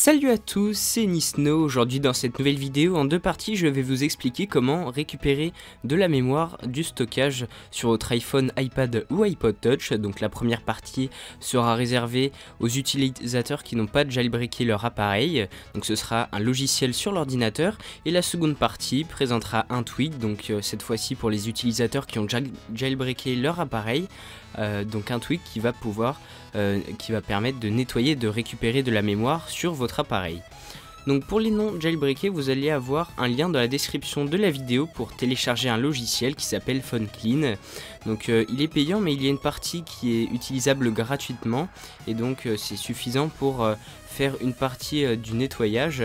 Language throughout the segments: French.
Salut à tous, c'est Nisno. Aujourd'hui dans cette nouvelle vidéo en deux parties je vais vous expliquer comment récupérer de la mémoire, du stockage sur votre iPhone, iPad ou iPod Touch. Donc la première partie sera réservée aux utilisateurs qui n'ont pas jailbreaké leur appareil, donc ce sera un logiciel sur l'ordinateur, et la seconde partie présentera un tweak, donc cette fois-ci pour les utilisateurs qui ont jailbreaké leur appareil, donc un tweak qui va permettre de nettoyer, de récupérer de la mémoire sur votre appareil. Donc pour les non jailbreakés, vous allez avoir un lien dans la description de la vidéo pour télécharger un logiciel qui s'appelle PhoneClean. Donc il est payant, mais il y a une partie qui est utilisable gratuitement, et donc c'est suffisant pour faire une partie du nettoyage.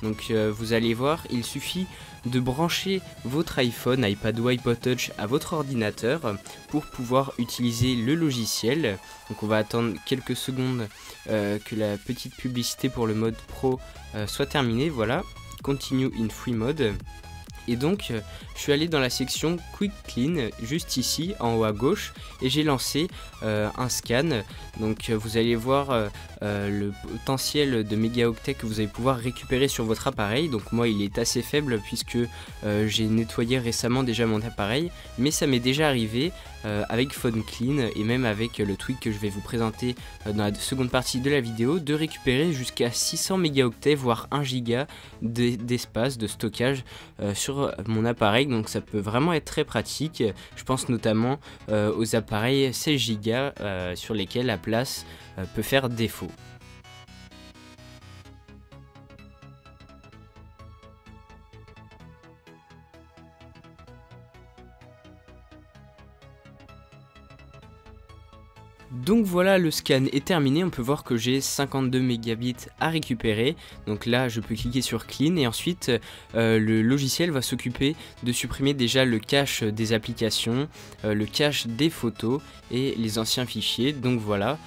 Donc vous allez voir, il suffit de brancher votre iPhone, iPad ou iPod Touch à votre ordinateur pour pouvoir utiliser le logiciel. Donc on va attendre quelques secondes que la petite publicité pour le mode pro soit terminée. Voilà, Continue in Free Mode. Et donc je suis allé dans la section Quick Clean juste ici en haut à gauche et j'ai lancé un scan. Donc vous allez voir le potentiel de mégaoctets que vous allez pouvoir récupérer sur votre appareil. Donc moi il est assez faible puisque j'ai nettoyé récemment déjà mon appareil, mais ça m'est déjà arrivé avec PhoneClean et même avec le tweak que je vais vous présenter dans la seconde partie de la vidéo, de récupérer jusqu'à 600 mégaoctets voire 1 giga d'espace de stockage sur mon appareil. Donc ça peut vraiment être très pratique. Je pense notamment aux appareils 16 Go sur lesquels la place peut faire défaut. Donc voilà, le scan est terminé, on peut voir que j'ai 52 mégabits à récupérer. Donc là je peux cliquer sur Clean et ensuite le logiciel va s'occuper de supprimer déjà le cache des applications, le cache des photos et les anciens fichiers. Donc voilà.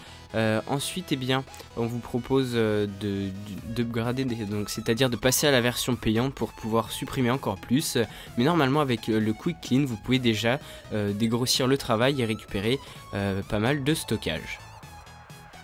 Ensuite, eh bien, on vous propose d'upgrader, donc c'est-à-dire de passer à la version payante pour pouvoir supprimer encore plus. Mais normalement, avec le Quick Clean, vous pouvez déjà dégrossir le travail et récupérer pas mal de stockage.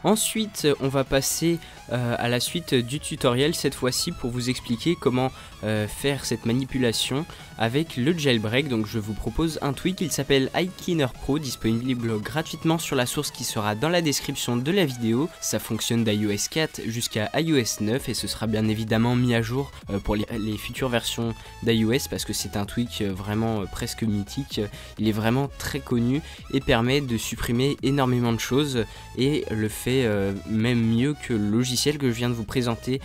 Ensuite, on va passer à la suite du tutoriel, cette fois-ci pour vous expliquer comment faire cette manipulation avec le jailbreak. Donc je vous propose un tweak, il s'appelle iCleaner Pro, disponible gratuitement sur la source qui sera dans la description de la vidéo. Ça fonctionne d'iOS 4 jusqu'à iOS 9 et ce sera bien évidemment mis à jour pour les futures versions d'iOS, parce que c'est un tweak vraiment presque mythique. Il est vraiment très connu et permet de supprimer énormément de choses et le fait même mieux que le logiciel que je viens de vous présenter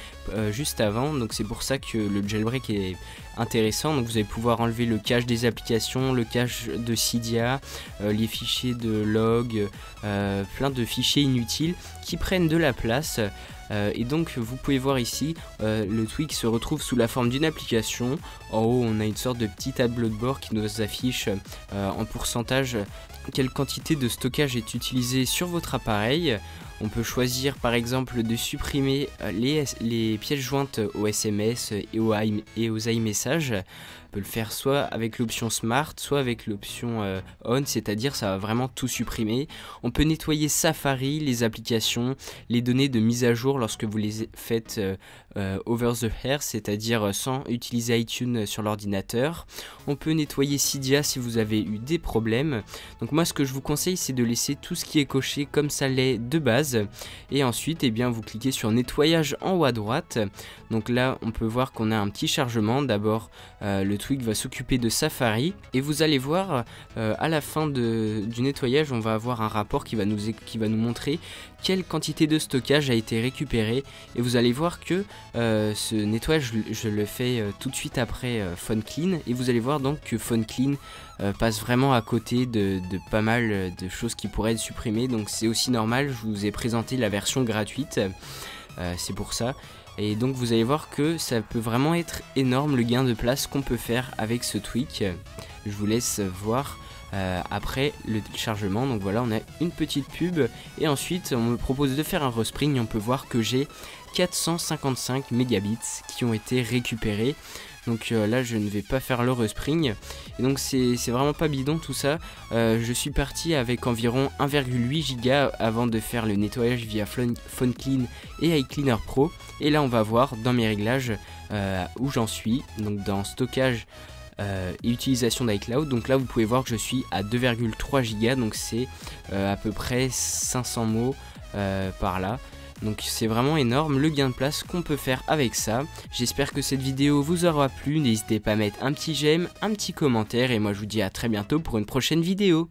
juste avant. Donc c'est pour ça que le jailbreak est intéressant. Donc vous allez pouvoir enlever le cache des applications, le cache de Cydia, les fichiers de log, plein de fichiers inutiles qui prennent de la place. Et donc vous pouvez voir ici le tweak se retrouve sous la forme d'une application. En haut on a une sorte de petit tableau de bord qui nous affiche en pourcentage quelle quantité de stockage est utilisée sur votre appareil. On peut choisir par exemple de supprimer les pièces jointes aux SMS et aux iMessages. On peut le faire soit avec l'option Smart, soit avec l'option On, c'est-à-dire ça va vraiment tout supprimer. On peut nettoyer Safari, les applications, les données de mise à jour lorsque vous les faites over the air, c'est-à-dire sans utiliser iTunes sur l'ordinateur. On peut nettoyer Cydia si vous avez eu des problèmes. Donc moi ce que je vous conseille, c'est de laisser tout ce qui est coché comme ça l'est de base. Et ensuite eh bien, vous cliquez sur nettoyage en haut à droite. Donc là on peut voir qu'on a un petit chargement. D'abord le tweak va s'occuper de Safari et vous allez voir à la fin du nettoyage, on va avoir un rapport qui va nous montrer quelle quantité de stockage a été récupérée. Et vous allez voir que ce nettoyage je le fais tout de suite après PhoneClean, et vous allez voir donc que PhoneClean passe vraiment à côté de pas mal de choses qui pourraient être supprimées. Donc c'est aussi normal, je vous ai présenté la version gratuite, c'est pour ça. Et donc vous allez voir que ça peut vraiment être énorme le gain de place qu'on peut faire avec ce tweak. Je vous laisse voir après le chargement. Donc voilà, on a une petite pub et ensuite on me propose de faire un respring et on peut voir que j'ai 455 mégabits qui ont été récupérés. Donc là je ne vais pas faire le respring. Et donc c'est vraiment pas bidon tout ça. Je suis parti avec environ 1,8 Go avant de faire le nettoyage via PhoneClean et iCleaner Pro. Et là on va voir dans mes réglages où j'en suis. Donc dans stockage et utilisation d'iCloud. Donc là vous pouvez voir que je suis à 2,3 Go. Donc c'est à peu près 500 mots par là. Donc c'est vraiment énorme le gain de place qu'on peut faire avec ça. J'espère que cette vidéo vous aura plu. N'hésitez pas à mettre un petit j'aime, un petit commentaire. Et moi je vous dis à très bientôt pour une prochaine vidéo.